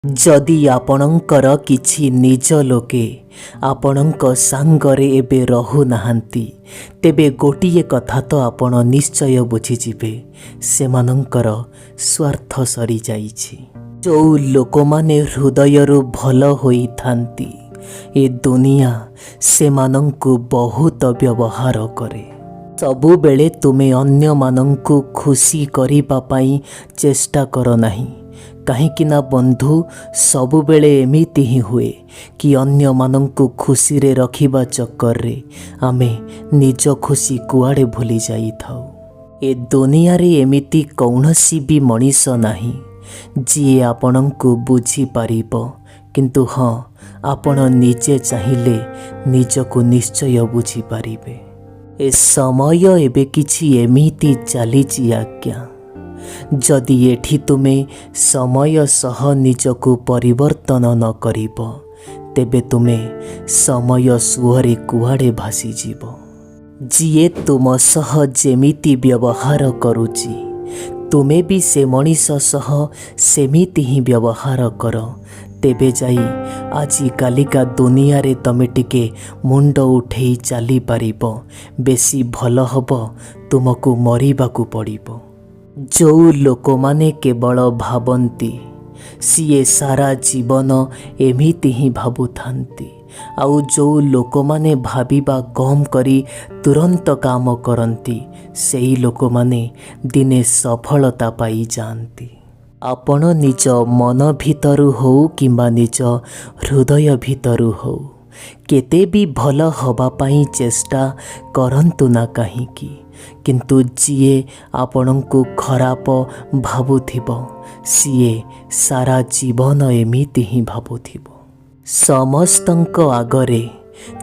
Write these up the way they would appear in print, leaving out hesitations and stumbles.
जदि आपणकर किछि निज लोके आपणक सांगरे एबे रहु नाहांती तेबे गोटिए कथा तो आपण निश्चय बुझिजिबे सेमानंकर स्वार्थ सरी जाइछि। जो लोकमाने हृदयरु भल होई थांती ए दुनिया सेमानंकु बहुत व्यवहार करे। सबु बेले तुमे अन्य मानंकु खुशी करिबा पई चेष्टा कर नाही कहीं ना बंधु सबुबेले एमिति ही हुए कि अन्य मानंकु खुशी रे रखिबा चक्कर रे आमे निज खुशी कुआड़े भूली जाई थाउ। ए दुनिया रे एमिति कौनसी भी मनीष नाही जी आपणंकु बुझी पारिबो, किंतु हाँ आपण निजे चाहिए निजको निश्चय बुझी पारिबे। ए समय एबे किछि एमिति चलीछि आज्ञा, जदि एठी तुमे समय सह निजको परिवर्तन न करिब तेबे तुमे समय सुहरे कुआड़े भासी जीव। जिए तुम सह जेमिति व्यवहार करुची तुमे भी से मनीष सह सेमिति ही व्यवहार कर, तेबे जाई आजी कालिका दुनिया रे तमे टिके मुंड उठेई चली पारिब। बेसी भल हब तुमको मरिबाकू पड़िब। जो लोक माने केवल भावंती सीए सारा जीवन एमिति ही भाबुथांती, आउ जो लोक माने भाबिबा कम करी तुरंत काम करंती सेही लोक माने दिने सफलता पाई जाती। आपण निज मन भितरु हो किंबा निज हृदय भितरु हो केते भी भल हवा पाई चेष्टा करंतु ना कहीं, किंतु जीए आपणंकु खराप भाबुथिबो सीए सारा जीवन एमिति ही भाबुथिबो। समस्तंक आगरे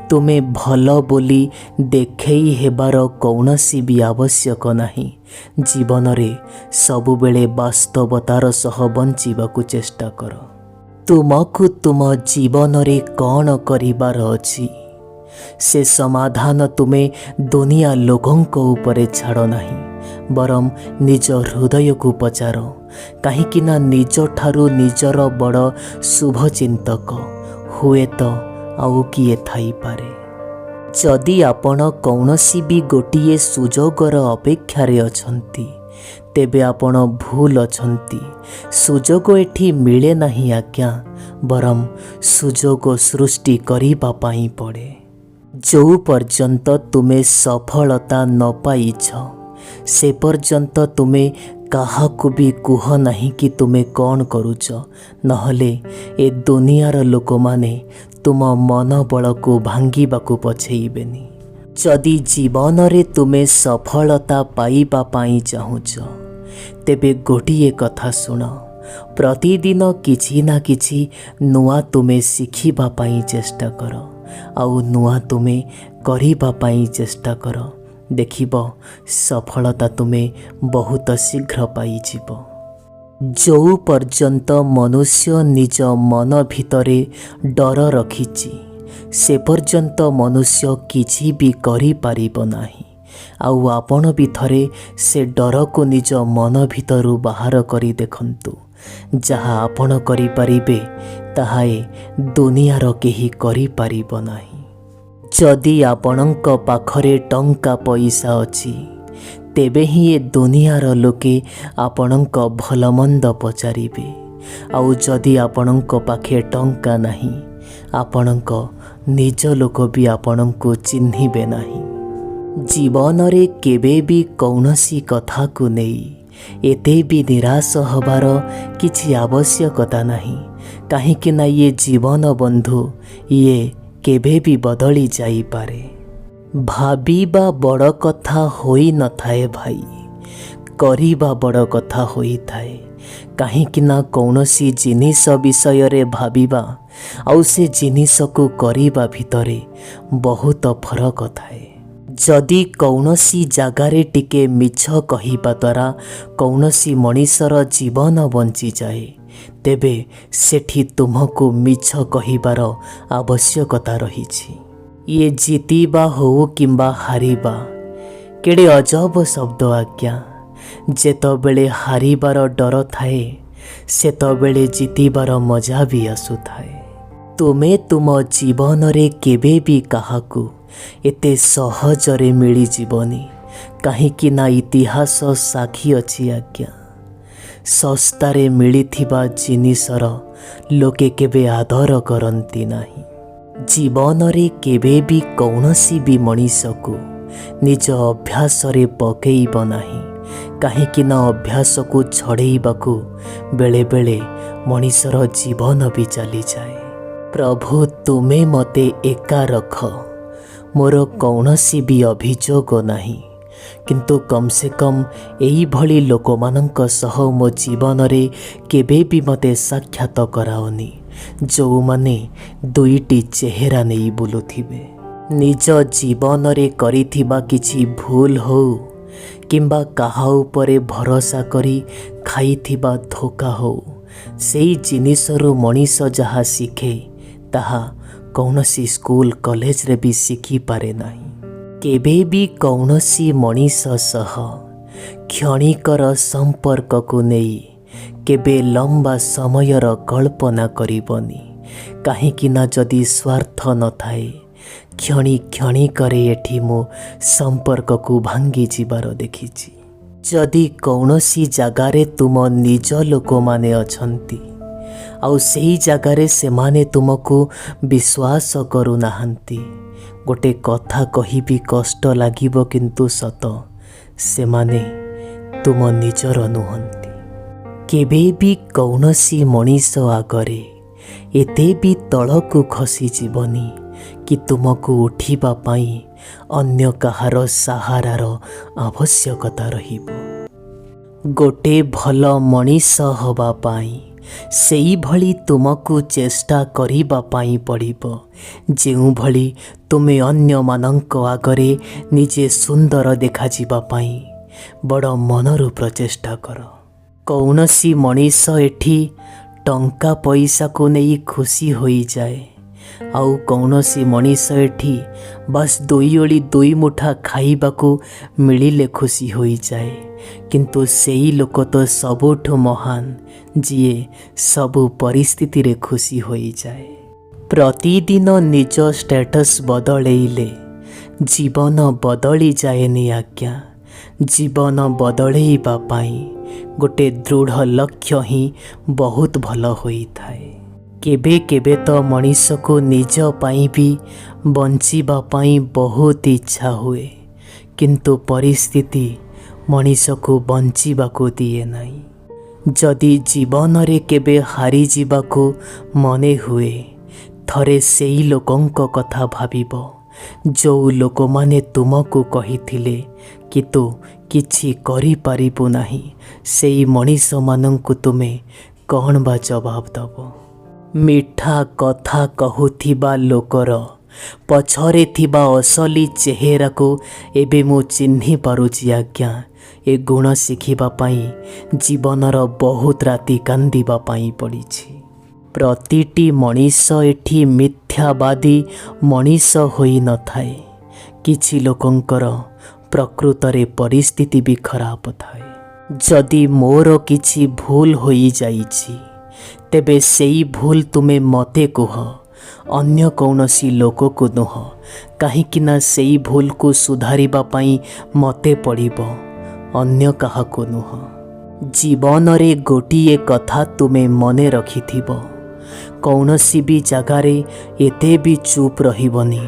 तुमे भल बोली देखेई हेबार कौनसी भी आवश्यक नहीं। जीवन रे सबुबेले वास्तवतार सह बंचिबाकू चेष्टा कर। तुमको तुम जीवन रे कौन करिबार अछि से समाधान तुमे दुनिया लोकों उपरे छाड़ नहीं, बरम निज हृदय को पचार, कहीं ना निज ठारू निजर बड़ शुभचिंतक हुए तो आउ किए थाई पारे। जदि आपण कौनसी भी गोटिए सुजोगर अपेक्षारे अछंती तेबे आपण भूल अछंती। सुजोग एठी मिले नहीं आज्ञा, बरम सुजोग सृष्टि करिबा पाई पड़े। जो पर्यंत तुमे सफलता न पाइछ से पर्यंत तुमे काहाकू भी कुह नहीं कि तुमे कौन करुच, नहले ए दुनियार लोक माने तुम मन बल को भांगिबाकू पछेइबेनी। जदि जीवन रे तुमे सफलता पाइबा पाई चाहुच तेबे गोटिए कथा सुन, प्रतिदिन किछि ना किछि नुआ तुमे शिखिबा पाई चेष्टा कर, आउ नुआ तुमे करिबा पाई चेष्टा कर। देखिब सफलता तुमे बहुत शीघ्र पाई जीव। जो पर्यंत मनुष्य निज मन भितरे डर रखिछि से पर्यंत मनुष्य किछि भी करि पारिब नाही। आउ आपण भी थरे से डर को निज मन भितरु बाहर करी देखंतु, जहाँ आपण करि पारिबे ताहा ए दुनियार केही करि पारिब नाही। जदि आपणक पाखरे टंका पैसा अछि तेबे ही ए दुनियार लोके आपणक भलमंद पचारिबे, आउ जदि आपणक पाखे टंका नाही आपणक निज लोक भी आपणको चिन्हिबे नाही। जीवन रे केबे भी कौनसी कथा को नेई एते भी निराश हबार किछि आवश्यकता नहीं, कहीं ना ये जीवन बंधु ये केबे भी बदली जाई पारे। भाबीबा बड़ कथा होई न थाए भाई, करिबा बड़ कथा होई थाए। कहीं ना कौनसी जिनिस विषय रे भाबीबा आउ से जिनिस को करिबा भितरे बहुत फरक थाए। जदि कौनसी जगारे टिके मिछ कहिबा द्वारा कौनसी मनीषर जीवन बंची जाए तेबे सेठी तुमको मिछ कहिबार आवश्यकता रहिछि। ये जीतिबा हो किंबा हारिबा केड़े अजब शब्द आज्ञा। जेतबेले हारिबार डर थाए ସେତେବେଳେ ଜିତିବାର ମଜା ବି ଆସୁଥାଏ। ତୁମେ ତୁମ ଜୀବନରେ କେବେ ବି କାହାକୁ ଏତେ ସହଜରେ ମିଳିଯିବନି, କାହିଁକି ନା ଇତିହାସ ସାକ୍ଷୀ ଅଛି ଆଜ୍ଞା। ଶସ୍ତାରେ ମିଳିଥିବା ଜିନିଷର ଲୋକେ କେବେ ଆଦର କରନ୍ତି ନାହିଁ। ଜୀବନରେ କେବେ ବି କୌଣସି ବି ମଣିଷକୁ ନିଜ ଅଭ୍ୟାସରେ ପକେଇବ ନାହିଁ, କାହିଁକି ନା ଅଭ୍ୟାସକୁ ଛଡ଼େଇବାକୁ ବେଳେବେଳେ ମଣିଷର ଜୀବନ ବି ଚାଲିଯାଏ। ପ୍ରଭୁ ତୁମେ ମୋତେ ଏକା ରଖ, ମୋର କୌଣସି ବି ଅଭିଯୋଗ ନାହିଁ, କିନ୍ତୁ କମ୍ ସେ କମ୍ ଏଇଭଳି ଲୋକମାନଙ୍କ ସହ ମୋ ଜୀବନରେ କେବେ ବି ମୋତେ ସାକ୍ଷାତ କରାଅନି, ଯେଉଁମାନେ ଦୁଇଟି ଚେହେରା ନେଇ ବୁଲୁଥିବେ। ନିଜ ଜୀବନରେ କରିଥିବା କିଛି ଭୁଲ ହଉ କିମ୍ବା କାହା ଉପରେ ଭରସା କରି ଖାଇଥିବା ଧୋକା ହଉ, ସେଇ ଜିନିଷରୁ ମଣିଷ ଯାହା ଶିଖେ ତାହା କୌଣସି ସ୍କୁଲ କଲେଜରେ ବି ଶିଖିପାରେ ନାହିଁ। କେବେ ବି କୌଣସି ମଣିଷ ସହ କ୍ଷଣିକର ସମ୍ପର୍କକୁ ନେଇ କେବେ ଲମ୍ବା ସମୟର କଳ୍ପନା କରିବନି, କାହିଁକି ନା ଯଦି ସ୍ୱାର୍ଥ ନଥାଏ କ୍ଷଣିକରେ ଏଠି ମୁଁ ସମ୍ପର୍କକୁ ଭାଙ୍ଗି ଯିବାର ଦେଖିଛି। ଯଦି କୌଣସି ଜାଗାରେ ତୁମ ନିଜ ଲୋକମାନେ ଅଛନ୍ତି ଆଉ ସେହି ଜାଗାରେ ସେମାନେ ତୁମକୁ ବିଶ୍ୱାସ କରୁନାହାନ୍ତି, ଗୋଟେ କଥା କହିବି କଷ୍ଟ ଲାଗିବ କିନ୍ତୁ ସତ, ସେମାନେ ତୁମ ନିଜର ନୁହନ୍ତି। କେବେ ବି କୌଣସି ମଣିଷ ଆଗରେ ଏତେ ବି ତଳକୁ ଖସିଯିବନି କି ତୁମକୁ ଉଠିବା ପାଇଁ ଅନ୍ୟ କାହାର ସାହାରାର ଆବଶ୍ୟକତା ରହିବ। ଗୋଟେ ଭଲ ମଣିଷ ହେବା ପାଇଁ ସେଇଭଳି ତୁମକୁ ଚେଷ୍ଟା କରିବା ପାଇଁ ପଡ଼ିବ, ଯେଉଁଭଳି ତୁମେ ଅନ୍ୟମାନଙ୍କ ଆଗରେ ନିଜେ ସୁନ୍ଦର ଦେଖାଯିବା ପାଇଁ ବଡ଼ ମନରୁ ପ୍ରଚେଷ୍ଟା କର। କୌଣସି ମଣିଷ ଏଠି ଟଙ୍କା ପଇସାକୁ ନେଇ ଖୁସି ହୋଇଯାଏ, ଆଉ କୌଣସି ମଣିଷ ଏଠି ବାସ୍ ଦୁଇ ଓଳି ଦୁଇ ମୁଠା ଖାଇବାକୁ ମିଳିଲେ ଖୁସି ହୋଇଯାଏ, କିନ୍ତୁ ସେଇ ଲୋକ ତ ସବୁଠୁ ମହାନ ଯିଏ ସବୁ ପରିସ୍ଥିତିରେ ଖୁସି ହୋଇଯାଏ। ପ୍ରତିଦିନ ନିଜ ଷ୍ଟାଟସ୍ ବଦଳେଇଲେ ଜୀବନ ବଦଳି ଯାଏନି ଆଜ୍ଞା। ଜୀବନ ବଦଳେଇବା ପାଇଁ ଗୋଟେ ଦୃଢ଼ ଲକ୍ଷ୍ୟ ହିଁ ବହୁତ ଭଲ ହୋଇଥାଏ। କେବେ କେବେ ତ ମଣିଷକୁ ନିଜ ପାଇଁ ବି ବଞ୍ଚିବା ପାଇଁ ବହୁତ ଇଚ୍ଛା ହୁଏ, କିନ୍ତୁ ପରିସ୍ଥିତି ମଣିଷକୁ ବଞ୍ଚିବାକୁ ଦିଏ ନାହିଁ। ଯଦି ଜୀବନରେ କେବେ ହାରିଯିବାକୁ ମନେ ହୁଏ, ଥରେ ସେଇ ଲୋକଙ୍କ କଥା ଭାବିବ ଯେଉଁ ଲୋକମାନେ ତୁମକୁ କହିଥିଲେ କି ତୁ କିଛି କରିପାରିବୁ ନାହିଁ। ସେଇ ମଣିଷମାନଙ୍କୁ ତୁମେ କ'ଣ ବା ଜବାବ ଦେବ? ମିଠା କଥା କହୁଥିବା ଲୋକର ପଛରେ ଥିବା ଅସଲି ଚେହେରାକୁ ଏବେ ମୁଁ ଚିହ୍ନି ପାରୁଛି ଆଜ୍ଞା। ଏ ଗୁଣ ଶିଖିବା ପାଇଁ ଜୀବନର ବହୁତ ରାତି କାନ୍ଦିବା ପାଇଁ ପଡ଼ିଛି। ପ୍ରତିଟି ମଣିଷ ଏଠି ମିଥ୍ୟାବାଦୀ ମଣିଷ ହୋଇନଥାଏ। କିଛି ଲୋକଙ୍କର ପ୍ରକୃତରେ ପରିସ୍ଥିତି ବି ଖରାପ ଥାଏ। ଯଦି ମୋର କିଛି ଭୁଲ ହୋଇଯାଇଛି, ତେବେ ସେଇ ଭୁଲ ତୁମେ ମୋତେ କୁହ, ଅନ୍ୟ କୌଣସି ଲୋକକୁ ନୁହଁ, କାହିଁକି ନା ସେଇ ଭୁଲକୁ ସୁଧାରିବା ପାଇଁ ମୋତେ ପଡ଼ିବ, ଅନ୍ୟ କାହାକୁ ନୁହଁ। ଜୀବନରେ ଗୋଟିଏ କଥା ତୁମେ ମନେ ରଖିଥିବ, କୌଣସି ବି ଜାଗାରେ ଏତେ ବି ଚୁପ୍ ରହିବନି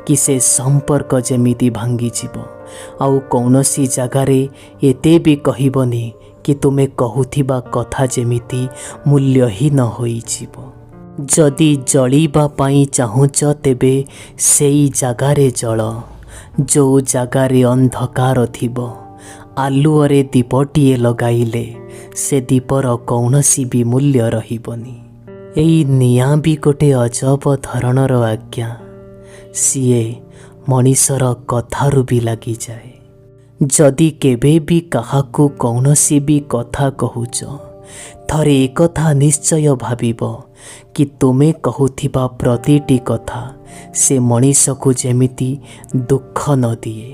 କି ସେ ସମ୍ପର୍କ ଯେମିତି ଭାଙ୍ଗିଯିବ, ଆଉ କୌଣସି ଜାଗାରେ ଏତେ ବି କହିବନି କି ତୁମେ କହୁଥିବା କଥା ଯେମିତି ମୂଲ୍ୟହୀନ ହୋଇଯିବ। ଯଦି ଜଳିବା ପାଇଁ ଚାହୁଁଛ, ତେବେ ସେଇ ଜାଗାରେ ଜଳ ଯେଉଁ ଜାଗାରେ ଅନ୍ଧକାର ଥିବ। ଆଲୁଅରେ ଦୀପଟିଏ ଲଗାଇଲେ ସେ ଦୀପର କୌଣସି ବି ମୂଲ୍ୟ ରହିବନି। ଏଇ ନିଆଁ ବି ଗୋଟେ ଅଜବ ଧରଣର ଆଜ୍ଞା। ସିଏ ମଣିଷର କଥାରୁ ବି ଲାଗିଯାଏ। ଯଦି କେବେ ବି କାହାକୁ କୌଣସି ବି କଥା କହୁଛ, ଥରେ ଏକଥା ନିଶ୍ଚୟ ଭାବିବ କି ତୁମେ କହୁଥିବା ପ୍ରତିଟି କଥା ସେ ମଣିଷକୁ ଯେମିତି ଦୁଃଖ ନ ଦିଏ।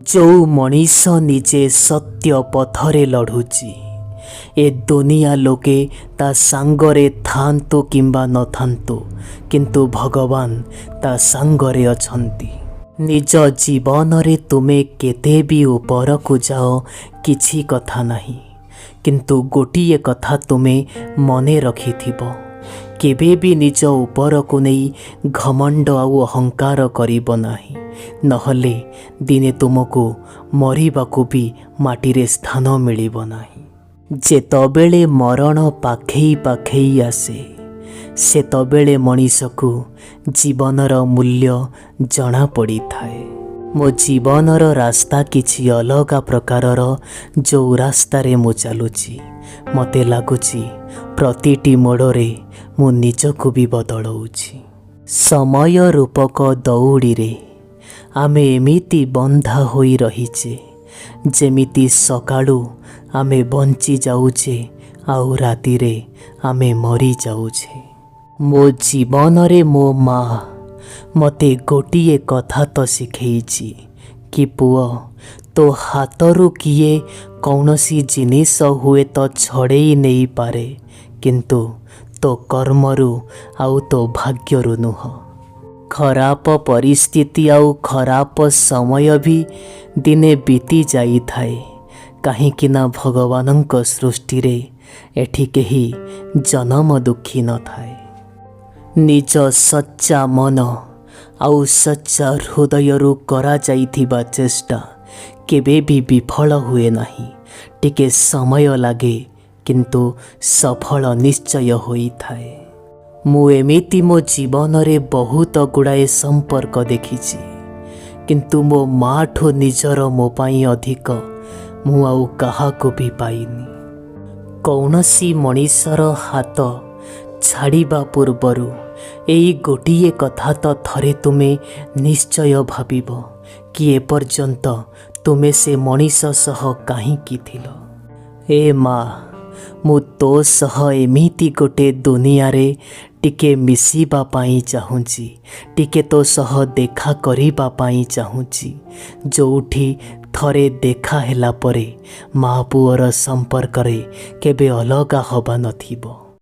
ଯେଉଁ ମଣିଷ ନିଜେ ସତ୍ୟ ପଥରେ ଲଢ଼ୁଛି, ए दुनिया लोके ता सांगरे थांतु किंबा न थांतु किंतु भगवान ता सांगरे अछंती। निज जीवन रे तुमे केते भी ऊपर को जाओ किछि कथा नहीं, किंतु गोटिए कथा तुमे मने रखिथिबो, केबे भी निज ऊपर को नहीं घमंड आउ अहंकार करिब नाही, नहले दिने तुमको मरिबाकू भी माटीरे स्थान मिलिब नाही। जेतबेले मरण पाखेई पाखेई आसे सेतबेले मनीषकू जीवनर मूल्य जना पड़ी थाए। मो जीवनर रास्ता किछि अलगा प्रकारर जो रास्ता रे मु चलुची, मते लागुची प्रतिटी मोड़रे मु निजकू भी बदलौची। समय रूपक दौड़ी रे आमे एमिति बंधा होई रहीचे जेमिति सकाळू आमे बंची जाऊचे आउ राति रे आमे मरी जाऊचे। मो जीवन रे मो माँ मते गोटिए कथा तो शिखेइची कि पुओ तो हाथरू किए कौनसी जिनिस हुए तो छड़ेई नहीं पारे, किंतु तो कर्मरू आउ तो भाग्यरू नुह। खराप परिस्थिति आउ खराप समय भी दिने बीती जाई थाए, काहींकि ना भगवानंक सृष्टि रे एठी केही जन्म दुखी न थाए। निज सच्चा मन आउ सच्चा हृदयरू करा जाइथिबा चेष्टा केबे भी विफल हुए नहीं। टिके समय लागे किंतु सफल निश्चय होई थाए। मु एमिति मो जीवन रे बहुत गुड़ाए संपर्क देखिछि, किंतु मो माँ ठो निजर मो पाई अधिक मु आउ काहाको भी पाइनी। कौनसी मनीषर हाथ छाड़िबा पूर्वरु एई गोटिए कथा तो थरे तुमे निश्चय भाबिब कि एपर्यंत तुमे से मनीष सह काहींकि थिलो। ए माँ मु तो सह एमिति गोटे दुनिया रे टिके मिसिबा पाई चाहूँची, टिके तो सह देखा करिबा पाई चाहूँची, जोउठी थरे देखा हेला परे माँ पुअर संपर्क रे केबे अलगा हबा नथिबो।